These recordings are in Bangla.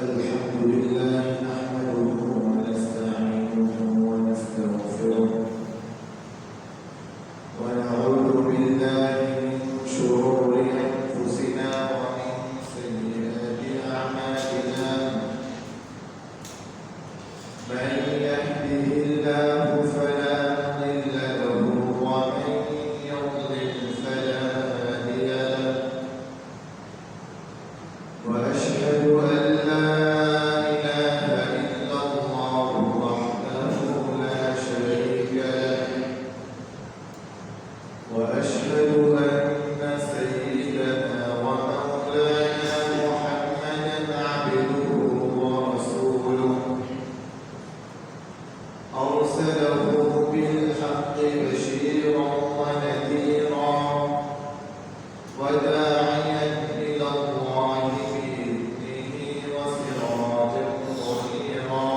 الحمد لله نحمده ونستعينه ونستغفره ونعوذ بالله من شرور أنفسنا ومن سيئات أعمالنا من يهده الله فلا مضل له ومن يضلل فلا هادي له وأشهد أن لا إله إلا الله وحده لا شريك له وأشهد أن سيدنا ومولانا محمدا عبده ورسوله أرسله بالحق بشيرا ونذيرا وداعيا إلى الله بإذنه وسراجا منيرا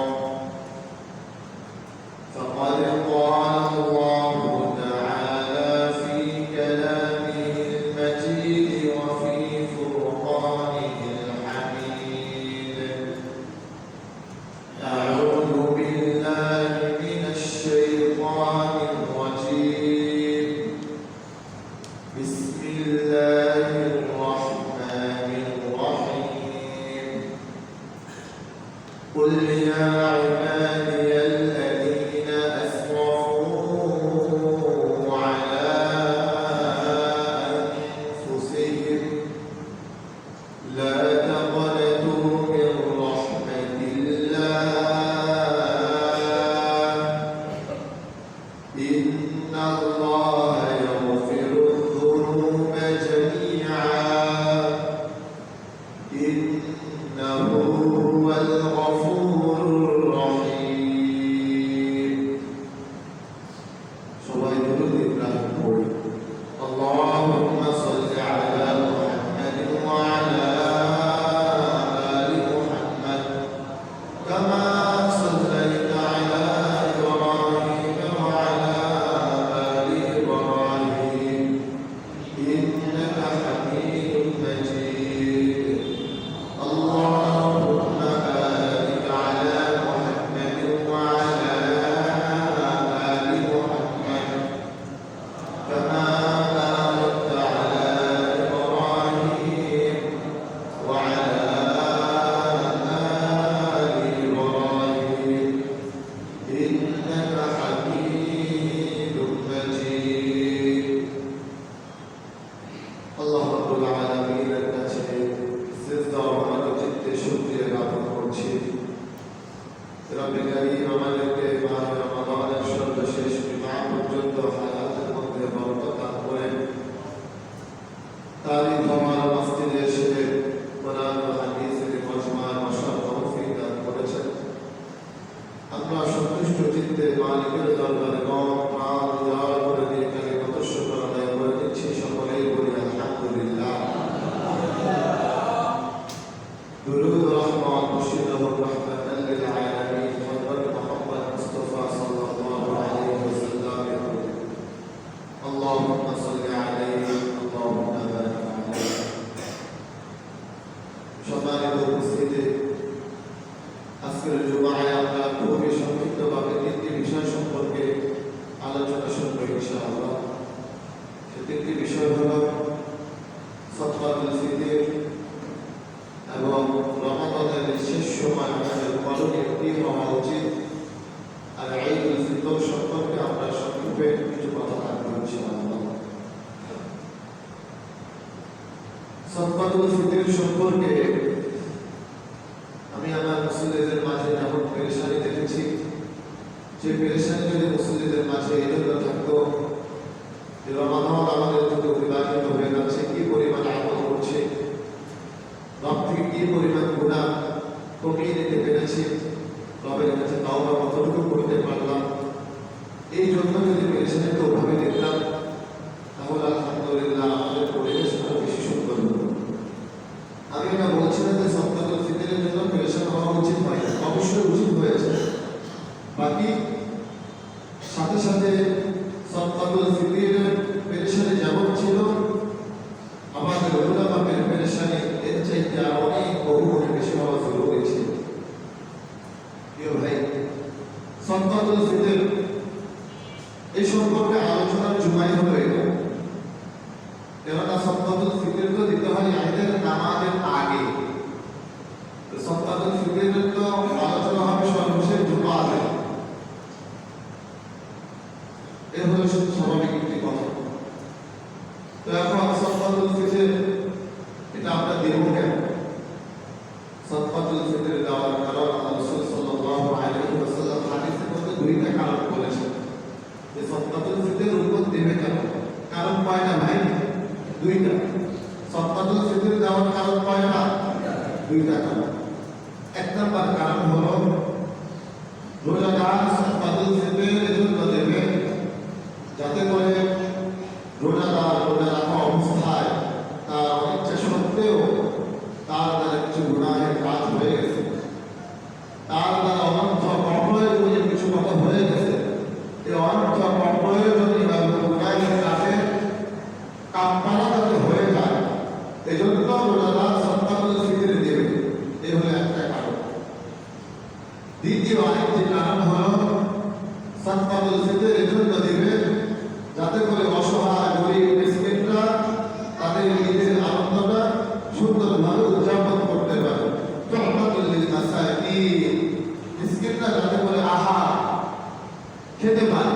فقد قال الله تعالى في كلامه المجيد وفي فرقانه الحميد أعوذ بالله من الشيطان الرجيم بسم الله الرحمن الرحيم قل يا عبادي الذين أسرفوا على أنفسهم لا تقنطوا من رحمة الله إن الله يغفر الذنوب جميعا إنه هو الغفور الرحيم সবাই দরুদ ইব্রাহিম পড়ি اللهم صل على محمد وعلى آل محمد كما صليت على إبراهيم وعلى آل إبراهيم إنك حميد مجيد اللهم بارك على محمد وعلى آل محمد كما باركت على إبراهيم وعلى آل إبراهيم إنك حميد مجيد আল্লাহ রাব্বুল আলামিনের কাছে সিজদা ও মনোচিত্তে শুকরিয়া জ্ঞাপন করছি। রব্বে কারীম আমাদেরকে মাহে রমাদানের সর্বশেষ জুমা পর্যন্ত হায়াতের মধ্যে বরকত দান করেন। তারই তোমার মসজিদে এসে কোরআন ও হাদিসের মজমা বসার তৌফিক দান করেছেন। আমরা সন্তুষ্ট চিত্তে মালিকের দরবারে মন প্রাণ উজাড় করে দিয়ে তাকে কত শুকর আদায় করে দিচ্ছি। সকলেই বলি আলহামদুলিল্লাহ। দুরূদ ও রহমত বর্ষিত হোক রহমাতাল লিল আলামিন হযরত মুহাম্মদ মুস্তাফা সাল্লাল্লাহু আলাইহি ওয়াসাল্লামের উপর। আল্লাহুম্মা সাল্লি আলাইহি আল্লাহুম্মা বারিক আলাইহি। সম্মানিত উপস্থিতি, আজকের জুমায় আমরা খুবই সংক্ষিপ্তভাবে তিনটি বিষয় সম্পর্কে আলোচনা শুনব ইনশাআল্লাহ। সেই তিনটি বিষয় হল সদকাতুল ফিতর এবং রমাদানের শেষ সময় আমাদের করণীয় কি হওয়া উচিত, আর ঈদুল ফিতর সম্পর্কে আমরা সংক্ষেপে কিছু কথা বলবো ইনশাআল্লাহ। সদকাতুল ফিতর সম্পর্কে আমি আমার মুসলিমদের মাঝে যেমন পেরেশানি দেখেছি, যে পেরেশানি যদি মুসলিমদের মাঝে এজন্য থাকতো যে রমাদান আমাদের মধ্যে অতিবাহিত হয়ে যাচ্ছে, কি পরিমাণ আমল করছে, রব থেকে কি পরিমাণ গুনাহ কমিয়ে নিতে পেরেছি, রবের কাছে তাওবা কতটুকু করতে পারলাম, এই জন্য যদি পেরেশানিকে ওভাবে দেখতাম তাহলে আলহামদুলিল্লাহ আমাদের পরিবেশ আরো বেশি সুন্দর হতো। আমি এটা বলছি না যে সদকাতুল ফিতরের জন্য পেরেশান হওয়া উচিত হয়, অবশ্যই উচিত হয়েছে। বাকি সাথে সাথে সদকাতুল ফিতরের পেরেশানি যেমন ছিল, আমাদের উলামাদের পেরেশানি এর চাইতে অনেক বহু বেশি হওয়া জরুরি ছিল। সদকাতুল ফিতর এই সম্পর্কে আলোচনার জুমাই হলো এটা। কেননা সদকাতুল ফিতর তো দিতে হয় ঈদের নামাজের আগে। সদকাতুল ফিতরের তো আলোচনা হবে সর্বশেষ জুমাতে। এ হলো স্বাভাবিক একটি কথা। তো এখন সদকাতুল ফিতর এটা আমরা দেব কেন? সদকাতুল ফিতর দেওয়ার কারণ রাসূল সাল্লাল্লাহু আলাইহি ওয়াসাল্লাম হাদিসের মধ্যে দুইটা কারণ বলেছেন যে সদকাতুল ফিতর উপর দেবে কেন। কারণ কয়টা ভাই? দুইটা। সদকাতুল ফিতর দেওয়ার কারণ কয়টা? দুইটা কারণ। এক নম্বর কারণ হলো রোজাদার সদকাতুল ফিতর এজন্য দেবে যাতে করে রোজাদার রোজা রাখা অবস্থায় তার অনিচ্ছা সত্ত্বেও তার দ্বারা কিছু গুনাহের কাজ হয়ে গেছে, তার দ্বারা অনর্থ অপ্রয়োজনীয় কিছু কথা হয়ে গেছে, এই অনর্থ অপ্রয়োজনীয় গুনাহের কাজে কাফারা যাতে হয়ে যায় এজন্য রোজাদার সদকাতুল ফিতর দেবে। এই হলো একটা কারণ। দ্বিতীয় আরেকটি কারণ হলো সদকাতুল ফিতর এজন্য দেবে যাতে করে অসহায় গরিব মিসকিনরা তাদের ঈদের আনন্দটা সুন্দরভাবে উদযাপন করতে পারে। তুহফাতুল লিল মাসাকিন, মিসকিনরা যাতে করে আহার খেতে পারে,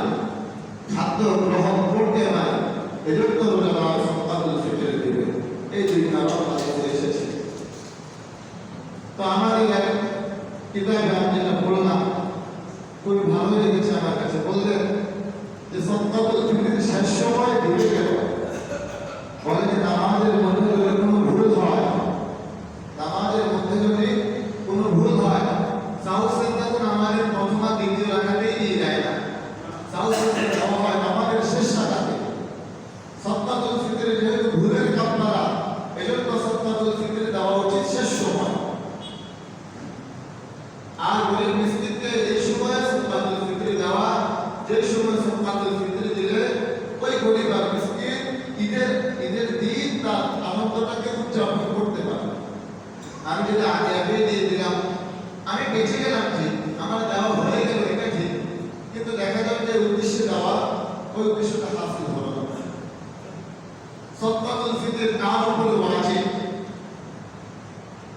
খাদ্য গ্রহণ করতে পারে, এজন্য রোজাদার সদকাতুল ফিতর দেবে। এই দুই কারণ হাদিসে এসেছে। তো আমার এই কিতাবে আমি যেটা পড়লাম খুবই ভালো লেগেছে আমার কাছে। বললেন যে সদকাতুল ফিতর শেষ সময় দিবে কেন? বলে যে নামাজের মধ্যে যদি কোনো ভুল হয়, নামাজের মধ্যে যদি কোনো ভুল হয়, সাউসেনটা তো নামাজের প্রথম আর দ্বিতীয় রাকাতেই দিয়ে যায় না, সাউসেনটা দেওয়া হয় নামাজের শেষ রাকাতে। সদকাতুল ফিতরের যেহেতু ভুলের কাফারা, এজন্য সদকাতুল ফিতর দেওয়া উচিত শেষ সময়। আর গরিব মিসকিনকে এই সময় সদকাতুল ফিতর দেওয়া, যে সময় সদকাতুল ফিতর দিলে ওই গরিব আর মিসকিন ঈদের দিন তার আনন্দটাকে উদযাপন করতে পারে। আমি যদি আগে আগে দিয়ে দিলাম, আমি বেঁচে গেলাম ঠিক, আমার দেওয়া হয়ে গেল এটা ঠিক, কিন্তু দেখা যাবে যে উদ্দেশ্যে দেওয়া ওই উদ্দেশ্যটা হাসিল হলো না। সদকাতুল ফিতর কার উপরে ওয়াজিব?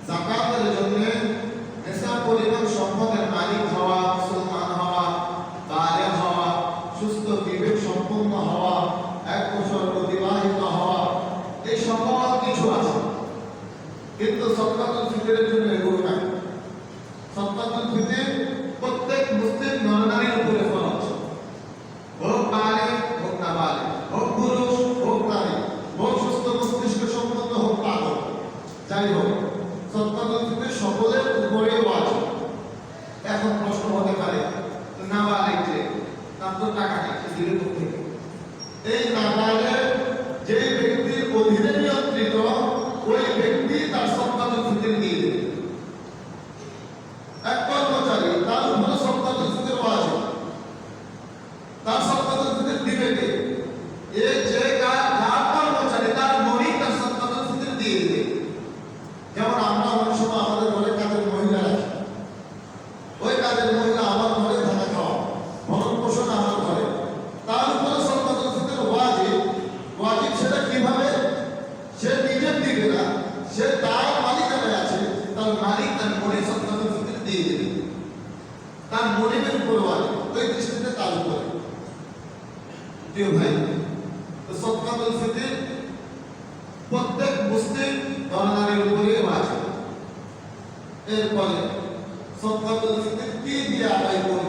যাকাতের জন্য নেশাব পরিমাণ সম্পদের মালিক হওয়া, মুসলমান হওয়া, বালেগ হওয়া, সুস্থ বিবেক সম্পন্ন হওয়া, 1 বছর অতিবাহিত হওয়া, এই সকল কিছু আছে। কিন্তু সদকাতুল ফিতরের জন্য এগুলো নাই। সদকাতুল ফিতর প্রত্যেক মুসলিম নরনারীর উপরে ফরজ। হোক বালেগ হোক না বালেগ, হোক পুরুষ হোক নারী, হোক সুস্থ মস্তিষ্ক সম্পন্ন হোক পাগল, যাই হোক সদকাতুল ফিতর সকলের উপরে ওয়াজিব। এখন প্রশ্ন হতে পারে নাবালেগ যে তার তো টাকা নেই, দিলে কোথেকে? এই নাবালেগ যে ব্যক্তির অধীনে নিয়ন্ত্রিত, ওই ব্যক্তি তার সদকাতুল ফিতর দিয়ে দেবে। এক কর্মচারী, তার উপরে সদকাতুল ফিতর ওয়াজিব, তার সদকাতুল ফিতর দিবে কে? এই যে যার কর্মচারী, তার মালিক তার সদকাতুল ফিতর দিয়ে দেবে। যেমন আমরা অনেক সময় আমাদের ঘরে কাজের মহিলা রাখি, ওই কাজের মহিলা আমার ঘরে থাকা খাওয়া, ভরণ পোষণ আমার ঘরে, তার উপরে সদকাতুল ফিতর ওয়াজিব। ওয়াজিব সেটা কিভাবে? সে নিজের দিবে না, সে তার মালিকানায় আছে, তার মালিক তার মনে সদকাতুল ফিতর দিয়ে দেবে। তার মনিবের উপর ওয়াজিব, ওই দৃষ্টিতে তার উপরে। প্রিয় ভাই, তো সদকাতুল ফিতর প্রত্যেক মুসলিম নরনারীর উপরে ওয়াজিব। এরপরে সদকাতুল ফিতর কি দিয়ে আদায় করব?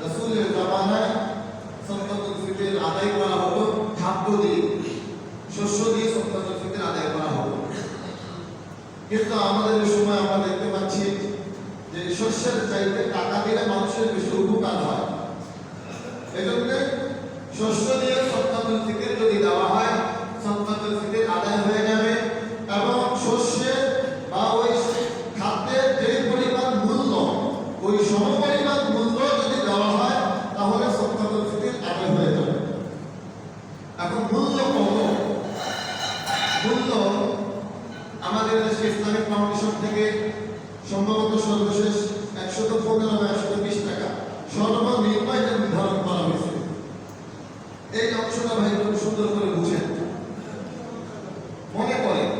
রাসূলের জামানায় সদকাতুল ফিতর আদায় করা হতো খাদ্য দিয়ে, শস্য দিয়ে সদকাতুল ফিতর আদায় করা হতো। কিন্তু আমাদের সময় আমরা দেখতে পাচ্ছি যে শস্যের চাইতে টাকা দিলে মানুষের বেশি উপকার হয়। এজন্য শস্য দিয়ে সদকাতুল ফিতর যদি দেওয়া হয়, সদকাতুল ফিতর আদায় হয়ে যাবে এবং শস্যে বা ওই খাদ্যের যে পরিমাণ মূল্য, ওই সমপরিমাণ মূল্য যদি দেওয়া হয় তাহলে সদকাতুল ফিতর আদায় হয়ে যাবে। এখন মূল্য কত? মূল্য আমাদের দেশে ইসলামিক ফাউন্ডেশন থেকে সম্ভবত সর্বশেষ 115 বা 120 টাকা সর্বনিম্ন এটা নির্ধারণ করা হয়েছে। এই অংশটা ভাই খুব সুন্দর করে বুঝেন। মনে করেন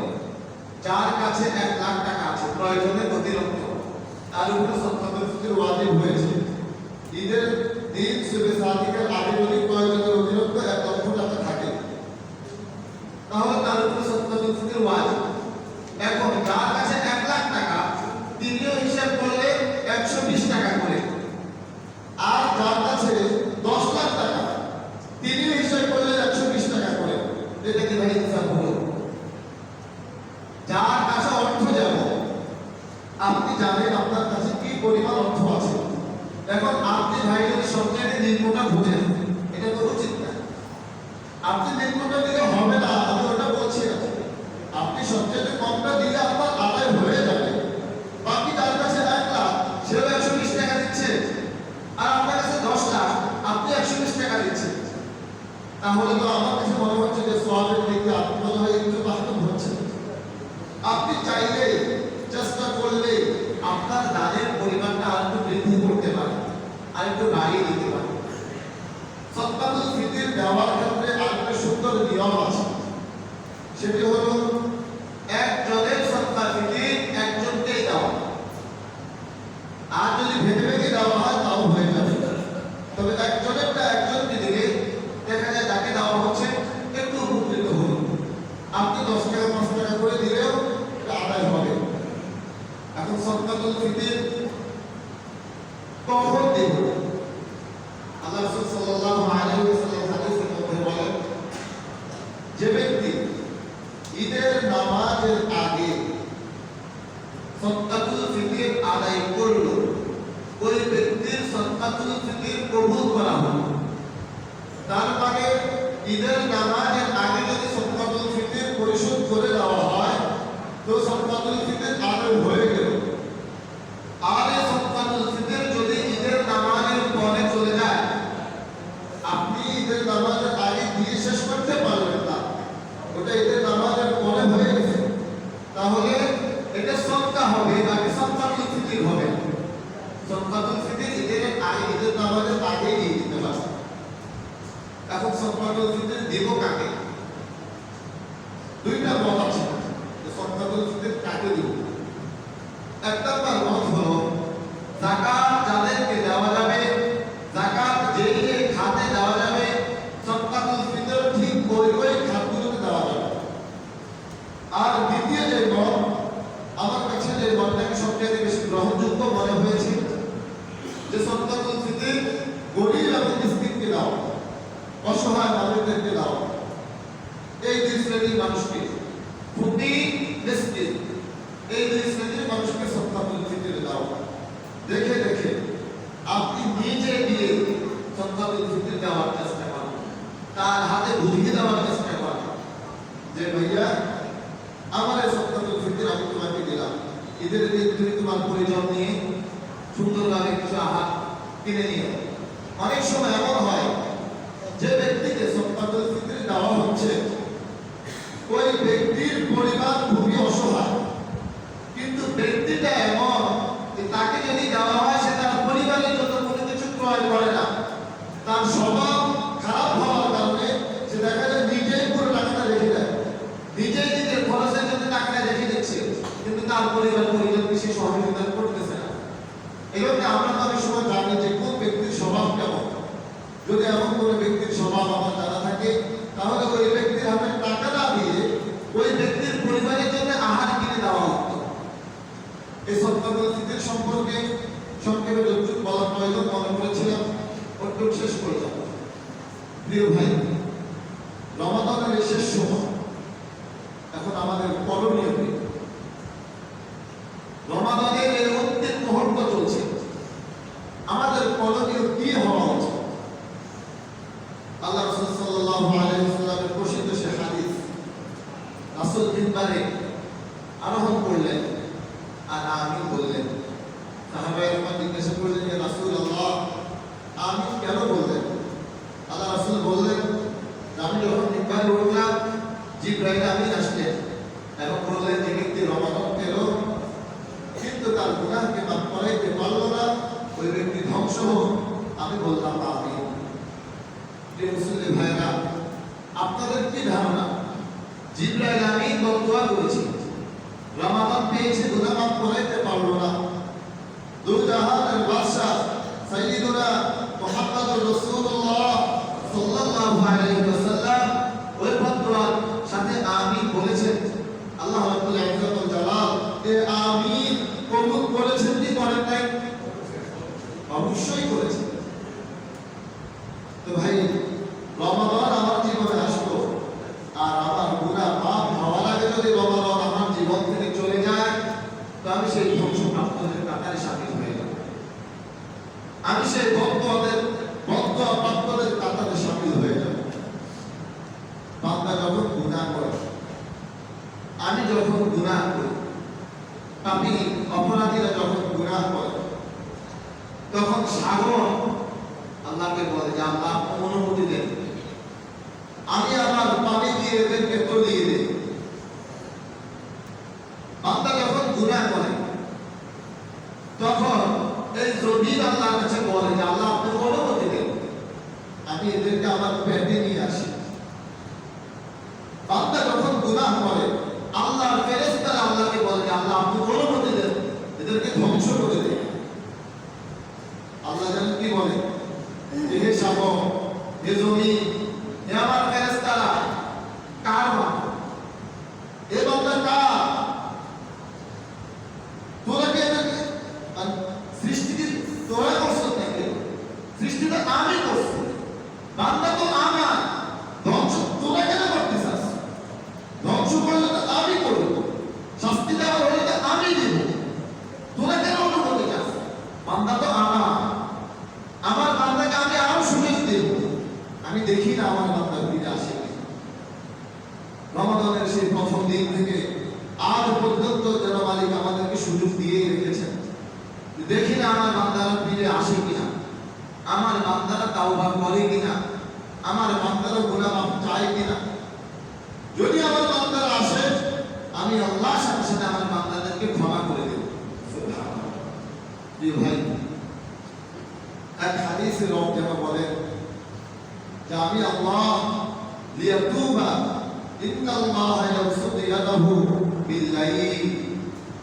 যার কাছে 1 লাখ টাকা আছে প্রয়োজনের অতিরিক্ত, তার উপর সদকাতুল ফিতর ওয়াজিব হয়েছে। ঈদের দিন শুভে সাদিকের আগে যদি প্রয়োজনের অতিরিক্ত 1 লক্ষ টাকা থাকে তাহলে তার উপর সদকাতুল ফিতর ওয়াজিব। এখন যার কাছে 1 লাখ টাকা তিনিও হিসাব করলে 120 টাকা করে, আর যার কাছে 10 লাখ টাকা তিনিও হিসাব করলে 120 টাকা করে। এটা কি ভাই হিসাব হলো? যার কাছে অর্থ যেমন, আপনি জানেন আপনার কাছে কি পরিমাণ অর্থ আছে। এখন আপনি ভাই যদি সবচেয়ে নিম্নটা বুঝেন, এটা তো উচিত না। আপনি নিম্নটা দিলে হবে না, আমি ওটা বলছি না। আপনি সবচেয়ে কমটা দিলে আপনার আদায় হয়ে যাবে। বাকি যার কাছে 1 লাখ সেও 120 টাকা দিচ্ছে, আর আপনার কাছে 10 লাখ আপনি 120 টাকা দিচ্ছেন, তাহলে তো আমার কাছে মনে হচ্ছে যে সওয়াবের দিকে আপনি মনে হয় একটু বাস্তব হচ্ছে। আপনি চাইলে চেষ্টা করলে আপনার দানের পরিমাণটা আরেকটু বৃদ্ধি করতে পারেন, আরেকটু বাড়িয়ে দিতে পারেন। সদকাতুল ফিতর দেওয়ার ক্ষেত্রে আরেকটা সুন্দর নিয়ম আছে, সেটি হলো একজনের সদকাতুল ফিতর একজনকেই দেওয়া। আর যদি ভেঙে ভেঙে দেওয়া হয় তাও হয়ে যাবে, তবে একজনেরটা একজনকে দিলে দেখা যায় যাকে দেওয়া হচ্ছে একটু উপকৃত হল। আপনি 10 টাকা 5 টাকা করে দিলেও এটা আদায় হবে। এখন সদকাতুল ফিতর কখন দেব? আল্লাহ রাসূল সাল্লাল্লাহু আলাইহি ওয়াসাল্লাম হাদিসের মধ্যে বলেন, যে ব্যক্তি ঈদের নামাজের আগে সদকাতুল ফিতর আদায় করলো, ওই ব্যক্তির সদকাতুল ফিতর কবুল করা হলো। তার মানে ঈদের নামাজের আগে যদি সদকাতুল ফিতর পরিশোধ করে দেওয়া হয় তো সদকাতুল ফিতর আদায় হয়ে গেল। আর এই সদকাতুল ফিতর যদি ঈদের নামাজের পরে চলে যায়, আপনি ঈদের নামাজের আগে দিয়ে শেষ করতে পারবেন না, ওটা ঈদের নামাজের পরে হয়ে গেছে, তাহলে এটা সদকা হবে নাকি সদকাতুল ফিতর হবে? সদকাতুল ফিতর ঈদের আগে, ঈদের নামাজের আগে দিয়ে দিতে হবে। এখন সদকাতুল ফিতর দেব কাকে? দুইটা মত আছে যে সদকাতুল ফিতর কাকে দেব। একটা মত হলো যাকাত যাদেরকে দেওয়া যাবে, যাকাত যেই খাতে দেওয়া যাবে, সদকাতুল ফিতর ঠিক ওই খাতগুলোতে দেওয়া যাবে। আর দ্বিতীয় যে মত, আমার কাছে যে মতটাকে সবচেয়ে বেশি গ্রহণযোগ্য মনে হয়েছে, যে সদকাতুল ফিতর গরিব এবং মিসকিনকে দাও, অসহায় মানুষদেরকে দাও। এই 2 শ্রেণীর মানুষকে, ফকির মিসকিন, এই 2 শ্রেণীর মানুষকে সদকাতুল ফিতর দাও। দেখে দেখে আপনি নিজে দিয়ে সদকাতুল ফিতর দেওয়ার চেষ্টা করুন, তার হাতে বুঝিয়ে দেওয়ার চেষ্টা করুন যে ভাইয়া আমার এই সদকাতুল ফিতর আমি তোমাকে দিলাম, ঈদের দিন তুমি তোমার পরিজন নিয়ে সুন্দরভাবে কিছু আহার কিনে নিও। অনেক সময় এমন হয় যে ব্যক্তিকে সদকাতুল ফিতর দেওয়া হচ্ছে ওই ব্যক্তির পরিবার খুবই অসহায়, কিন্তু ব্যক্তিটা এমন যে তাকে যদি দেওয়া হয় সে তার পরিবারের জন্য কোনো কিছু ক্রয় করে না। তার স্বভাব খারাপ হওয়ার কারণে সে দেখা যায় নিজেই পুরো টাকাটা রেখে দেয়, নিজেই নিজের খরচের জন্য টাকাটা রেখে দিচ্ছে, কিন্তু তার পরিজনকে সে সহযোগিতা করতেছে না। এইভাবে আমরা তো অনেক সময় জানি যে কোন ব্যক্তির স্বভাব কেমন। যদি এমন কোনো ব্যক্তির স্বভাব আমার জানা থাকে, তাহলে ওই ব্যক্তির হাতে টাকা না দিয়ে ওই ব্যক্তির পরিবারের জন্য আহার কিনে দেওয়া হতো। এই সদকাতুল ফিতর সম্পর্কে সংক্ষেপে যতটুকু বলার প্রয়োজন মনে করেছিলাম, ওটুকু শেষ করলাম। প্রিয় ভাই, রমাদানের শেষ সময়, এখন আমাদের করণীয় কি? রমাদানের এই অন্তিম মুহূর্ত চলছে, আমাদের করণীয় কি হওয়া উচিত? আল্লাহ রাসূল সাল্লাল্লাহু আলাইহি ওয়াসাল্লামের প্রসিদ্ধ সে হাদিস, রাসূল মিম্বারে আরোহণ করলেন আর আমিন বললেন। সাহাবায়ে কেরাম জিজ্ঞাসা করলেন, ইয়া রাসূলুল্লাহ, আমিন কেন বললেন? আল্লাহ রাসূল বললেন, আমি যখন মিম্বারে উঠলাম জিবরাইল আমিন আসলেন এবং বললেন যে আপনাদের কি ধারণা জিবরাইল আমিন বদদুয়া করেছে, রমাদান পেয়েছে, গুনাহ মাফ করাইতে পারলো না। দুই জাহানের বাদশা সাইয়্যিদুনা মুহাম্মদুর রাসূলুল্লাহ সাল্লাল্লাহু আলাইহি ওয়াসাল্লাম ওই বদদুয়ার সাথে আমিন বলেছেন। আল্লাহ রাব্বুল ইজ্জত ওয়াল জালাল এ আমিন কবুল করেছেন কি করেন নাই? অবশ্যই করেছেন। তো ভাই, রমাদান আমার জীবনে আসলো আর আমার গুনাহ মাফ হওয়ার আগে যদি রমাদান আমার জীবন থেকে চলে যায়, তো আমি সেই ধ্বংসপ্রাপ্তদের কাতারে শামিল হয়ে যাব। আমি সেই বদদুয়াপ্রাপ্তদের কাতারে শামিল হয়ে যাব। বান্দা যখন গুনাহ করে, আমি যখন গুনাহ করি, পাপী অপরাধীরা যখন গুনাহ করে, তখন সাগর আল্লাহকে বলে যে আল্লাহ অনুমতি দেন, আমি আমার পানি দিয়ে এদেরকে তলিয়ে দেই। বান্দা যখন গুনাহ করে, তখন এই জমিন আল্লাহর কাছে বলে যে আল্লাহ আপনি অনুমতি দেন, আমি এদেরকে আমার পেটে নিয়ে আসি। বান্দা যখন গুনাহ করে, আল্লাহর ফেরেশতারা আল্লাহকে বলে যে আল্লাহ আপনি অনুমতি দেন, এদেরকে ধ্বংস করে দেন। আল্লাহ জানেন কি বলে? হে সাগর, হে জমি, হে আমার ফেরেশতারা, কার বাপ? এ বান্দা কার? তোরা কে এদেরকে সৃষ্টি তোরা করছ নাকি? সৃষ্টিটা আমি করছি, বান্দা তো আমার। ধ্বংস তোরা কেন করতেছিস? ধ্বংস করলে তো আমি করব, শাস্তি দেওয়া হলে তো আমি দেব। তোরা কেন অনুমতি চাস? বান্দা তো আমার। আমার বান্দাকে আমি আরো সুযোগ দেব। আমি দেখি না আমার বান্দা ফিরে আসে। রমাদানের সেই প্রথম দিন থেকে আজ পর্যন্ত যেন মালিক আমাদেরকে সুযোগ দিয়ে রেখেছেন। দেখি না আমার বান্দারা ফিরে আসে কিনা, আমার বান্দারা তাওবা করে কিনা, আমার বান্দারা গুনাহ মাফ চায় কিনা। যদি আমার বান্দারা আসে, আমি আল্লাহর সাথে সাথে আমার বান্দাদেরকে ক্ষমা করে দেব। সুবহানাল্লাহ। জি ভাই, এক হাদিসে রব যেন বলেন যে আমি আল্লাহ লিয়াতুবা ইন্নাল্লাহ ইয়াবসুতু ইয়াদাহু বিল-লাইল।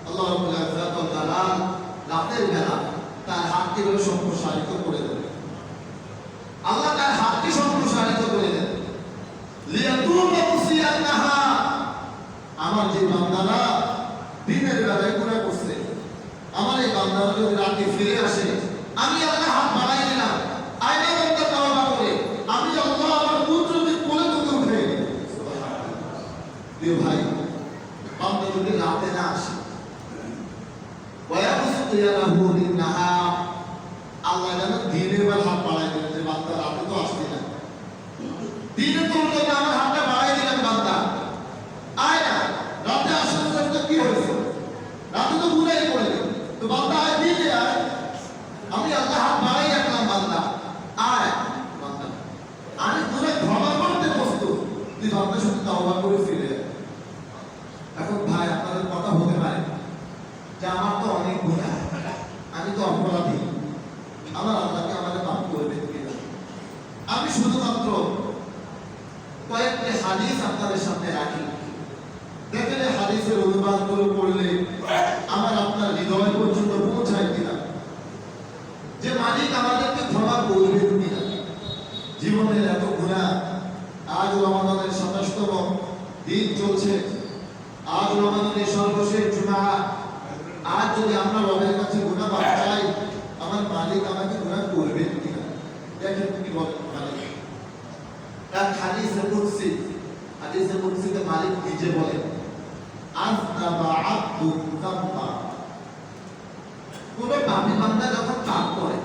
আল্লাহ রাব্বুল ইজ্জত ওয়াল জালাল রাতের বেলা তার হাতকে সম্প্রসারিত করে দেন। আল্লাহ তার হাতকে সম্প্রসারিত করে দেন। লিয়াতুবা মুসিয়ান নাহার, আমার যে বান্দারা দিনের বেলায় গুনাহ করছে, আমার এই বান্দারা যদি রাতে ফিরে আসে, আমি আল্লাহ হাত বাড়াই দিলাম, আইনা বান্দা তাওবা করে, আমি আল্লাহ আমার পুত্রকে কোলে তুলে উঠে দিই। প্রিয় ভাই, বান্দা যদি রাতে না আসে, ওয়ায়াবসুতু ইয়াদাহু বিন-নাহার, আল্লাহ যেন দিনের বেলা হাত বাড়াই দেন যে বান্দা রাতে তো আসছে না। দিনে তো উল্টো আমার হাতটা বাড়াই দিলাম, বান্দা আয় না, রাতে আসার জন্য কি হয়েছে? রাতে তো গুনাহ করে দিল, তো বান্দা আয়, দিনে আয়। আমি আল্লাহ হাত বাড়াই রাখলাম, বান্দা আয়। বান্দা আমি গুনাহ ক্ষমা করতে প্রস্তুত, তুই বান্দা শুধু তাওবা করে ফিরে আয়। এখন ভাই, আপনাদের কথা হতে পারে যে আমার তো অনেক গুনাহ, আমি তো অপরাধী, আমার আল্লাহকে আমাকে মাফ করবেন কিনা? আমি শুধুমাত্র কয়েকটি হাদিস আপনাদের সামনে রাখি। দেখেন এই হাদিসের অনুবাদগুলো পড়লে আমার আপনার হৃদয় পর্যন্ত পৌঁছায় কিনা, যে মালিক আমাদেরকে ক্ষমা করবেন কিনা। জীবনের এত গুনাহ, আজ রমাদানের 27তম দিন চলছে, আজ রমাদানের সর্বশেষ জুমা। আজ যদি আমরা রবের কাছে গুনাহ মাফ চাই, আমার মালিক আমাকে গুনাহ করবেন কিনা? দেখেন কি বলেন মালিক। এক হাদিসে কুদসিতে মালিক নিজে বলেন, আযনাবা আবদু যামবা। কোন পাপী বান্দা যখন পাপ করে,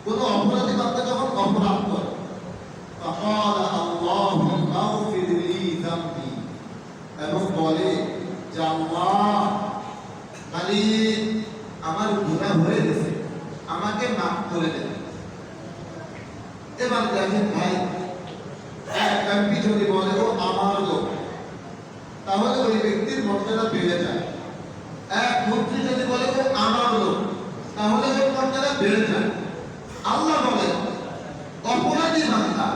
কোন অপরাধী বান্দা যখন অপরাধ করে, ফাকালা আল্লাহুম্মা গফির লি যামবি, এবং বলে যে আল্লাহ মালিক, আমার গুনাহ হয়ে গেছে, আমাকে মাফ করে দেন। এবার দেখেন ভাই, এক ব্যক্তি যদি বলে ও আমার লোক, তাহলে ওই ব্যক্তির মর্যাদা বেড়ে যায়। এক মন্ত্রী যদি বলে ও আমার লোক, তাহলে ওর মর্যাদা বেড়ে যায়। আল্লাহ বলেন অপরাধী বান্দা,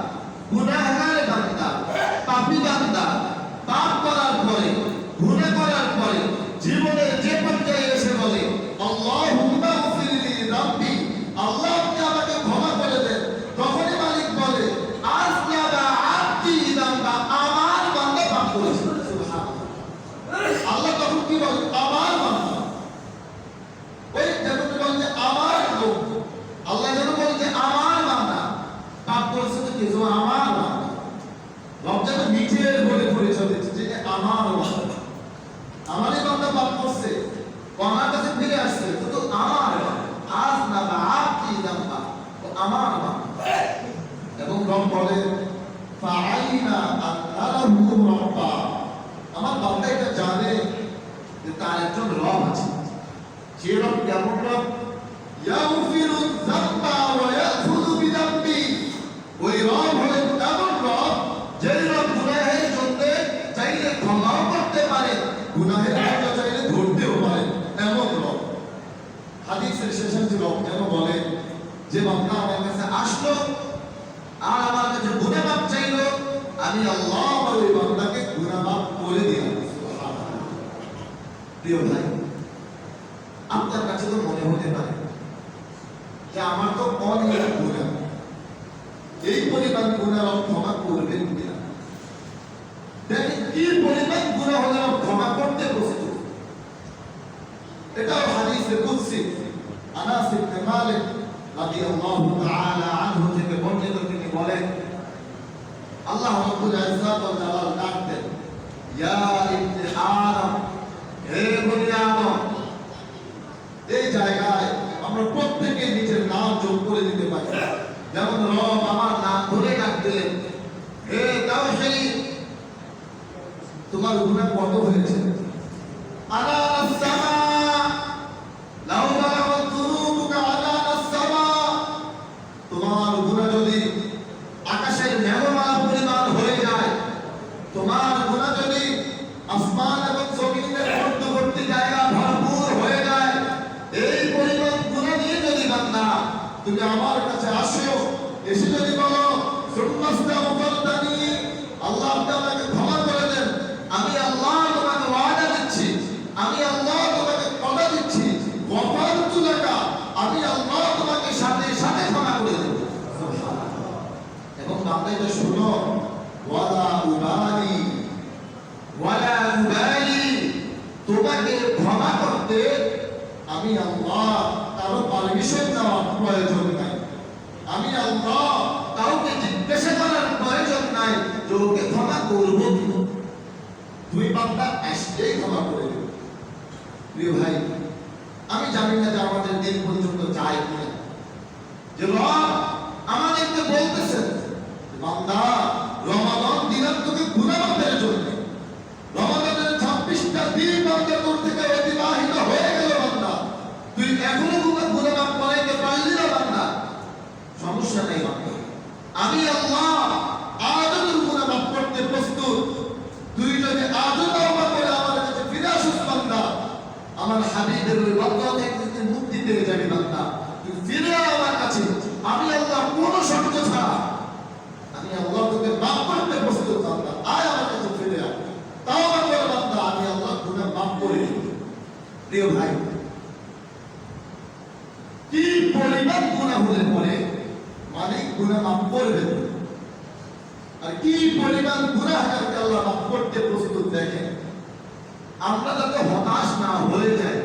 গুনাহগার বান্দা কি বলে আমার বান্দা, ওই যেমন বলে যে আমার লোক, আল্লাহ যেন বলে যে আমার বান্দা, পাপ করেছে তো কিছু আমার বান্দা, রব যেন নিজের বলে পরিচয় দিচ্ছে যে আমার বান্দা, আমারই বান্দা পাপ করছে, আমার কাছে ফিরে আসছে, শুধু আমার আজ না বা আপনি জানবা আমার বান্দা। এবং রব বলে ফাআইনা আন্নাহু রাব্বা, আমার বান্দা এটা জানে যে তার একজন রব আছে। যে রব কেমন রব? ইয়াগফিরু যামবা ওয়া ইয়াখুযু বিযামবি, ওই রব হলেন এমন রব যে রব গুনাহের জন্য চাইলে ক্ষমাও করতে পারে, গুনাহের জন্য চাইলে ধরতেও পারে, এমন রব। হাদিসের শেষাংশে রব যেন বলে যে বান্দা আমার কাছে আসলো আর আমার কাছে গুনাহ মাফ চাইলো, আমি আল্লাহ ওই বান্দাকে গুনাহ মাফ করে দিলাম। সুবহানাল্লাহ। প্রিয় ভাই, আপনার কাছে তো মনে হতে পারে যে আমার তো অনেক গুনাহ, এই পরিমাণ গুনাহ রব ক্ষমা করবেন কিনা? দেখেন কি পরিমাণ গুনাহ হলে রব ক্ষমা করতে প্রস্তুত। এটাও হাদিসে কুদসি, আনাস ইবনে মালিক রাদিয়াল্লাহু তাআলা আনহু থেকে বর্ণিত, তিনি বলেন আল্লাহ রাব্বুল ইজ্জত ওয়াল জালাল ডাকতেন, ইয়া ইবনে আদম, হে বনি আদম। এই জায়গায় আমরা প্রত্যেকে নিজের নাম যোগ করে দিতে পারি, যেমন রব আমার নাম ধরে ডাকতেন, হে তাওহীদ, তোমার গুনাহ কত হয়েছে? আলানাস সামা লাউ বালাগাত যুনুবুকা আলানাস সামা, তোমার গুনাহ যদি আকাশের মেঘমালা পরিমাণ হয়ে যায়, তোমার গুনাহ যদি আসমান এবং জমিনের মধ্যবর্তী জায়গা ভরপুর হয়ে যায়, এই পরিমাণ গুনাহ নিয়ে যদি বান্দা তুমি আমার কাছে আসো, এসে যদি বলো সুন্নাস্তাগফিরতানি, আল্লাহ আপনাকে ক্ষমা করে দেন, আমি আল্লাহ তোমাকে ওয়াদা দিচ্ছি, আমি আল্লাহ তোমাকে কথা দিচ্ছি, গফারতু লাকা, আমি আল্লাহ তোমাকে সাথে সাথে ক্ষমা করে দেব। এবং বান্দা এটা শুনো, ওয়ালা উবালি, ওয়ালা উবালি, তোমাকে ক্ষমা করতে আমি আল্লাহ কারো পারমিশন নেওয়ার প্রয়োজন নাই, আমি আল্লাহ কাউকে জিজ্ঞাসা করার প্রয়োজন নাই যে ওকে ক্ষমা করবো কি, তুই বান্দা আসলেই ক্ষমা করে দেব। প্রিয় ভাই, আমি জানি না যে আমাদের দিন পর্যন্ত যায় কিনা, যে রব আমাদেরকে বলতেছেন বান্দা রমাদান দিনের তোকে গুনাহ মাফের জন্য, রমাদানের 26টা দিন বান্দা তোর থেকে অতিবাহিত হয়ে গেল, বান্দা তুই এখনো গুনাহ মাফ করাইতে পারলি না, বান্দা সমস্যা নেই, বান্দা আমি আল্লাহ আজও গুনাহ মাফ করতে প্রস্তুত, তুই যদি আজও তওবা করে আমার কাছে ফিরে আসিস বান্দা, আমার হাবিবের ওই রওজা থেকে মুক্তি পেয়ে যাবি বান্দা, তুই ফিরে আমার কাছে, আমি আল্লাহ কোনো শর্ত ছাড়া আমি আল্লাহ তোকে মাফ করতে প্রস্তুত, বান্দা আয় আমার কাছে ফিরে আয়, তওবা কর বান্দা, আমি আল্লাহ গুনাহ মাফ করে দেব। প্রিয় ভাই, কি পরিমাণ গুনাহ হলে পরে মালিক গুনাহ মাফ করবেন, আর কি পরিমাণ গুনাহগারকে আল্লাহ মাফ করতে প্রস্তুত। দেখেন আমরা যাতে হতাশ না হয়ে যাই,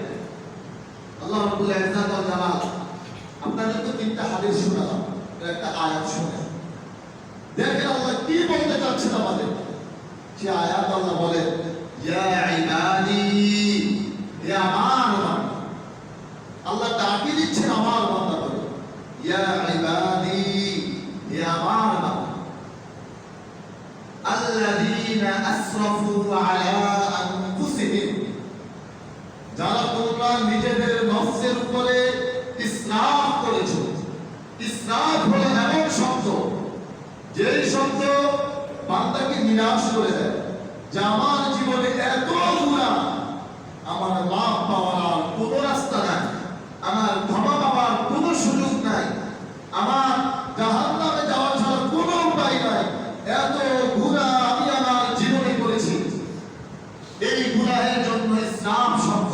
আল্লাহ রাব্বুল ইজ্জত ওয়াল জালাল আপনাদেরকে তিনটা হাদিস শোনালাম, একটা আয়াত শুনেন, দেখেন আল্লাহ কি বলতে চাচ্ছেন আমাদের। যে আয়াত আল্লাহ বলে, ইয়া ইবাদি, হে আমার বান্দা, আল্লাহ ডাকি দিচ্ছেন আমার বান্দা বলে, ইয়া ইবাদি, হে আমার বান্দা, আল্লাযীনা আসরাফু আলা আনফুসিহিম, যারা তোমরা নিজেদের নফসের উপরে ইসরাফ করেছো। ইসরাফ হলো এমন শব্দ, যেই শব্দ বান্দাকে নিরাশ করে দেয়, যে আমার জীবনে এত গুনাহ, আমার মাফ পাওয়ার আর কোনো রাস্তা নাই, আমার ক্ষমা পাওয়ার কোনো সুযোগ নাই, আমার জাহান্নামে যাওয়া ছাড়া কোনো উপায় নাই, এত গুনাহ আমি আমার জীবনে করেছি। এই গুনাহের জন্য ইসরাফ শব্দ,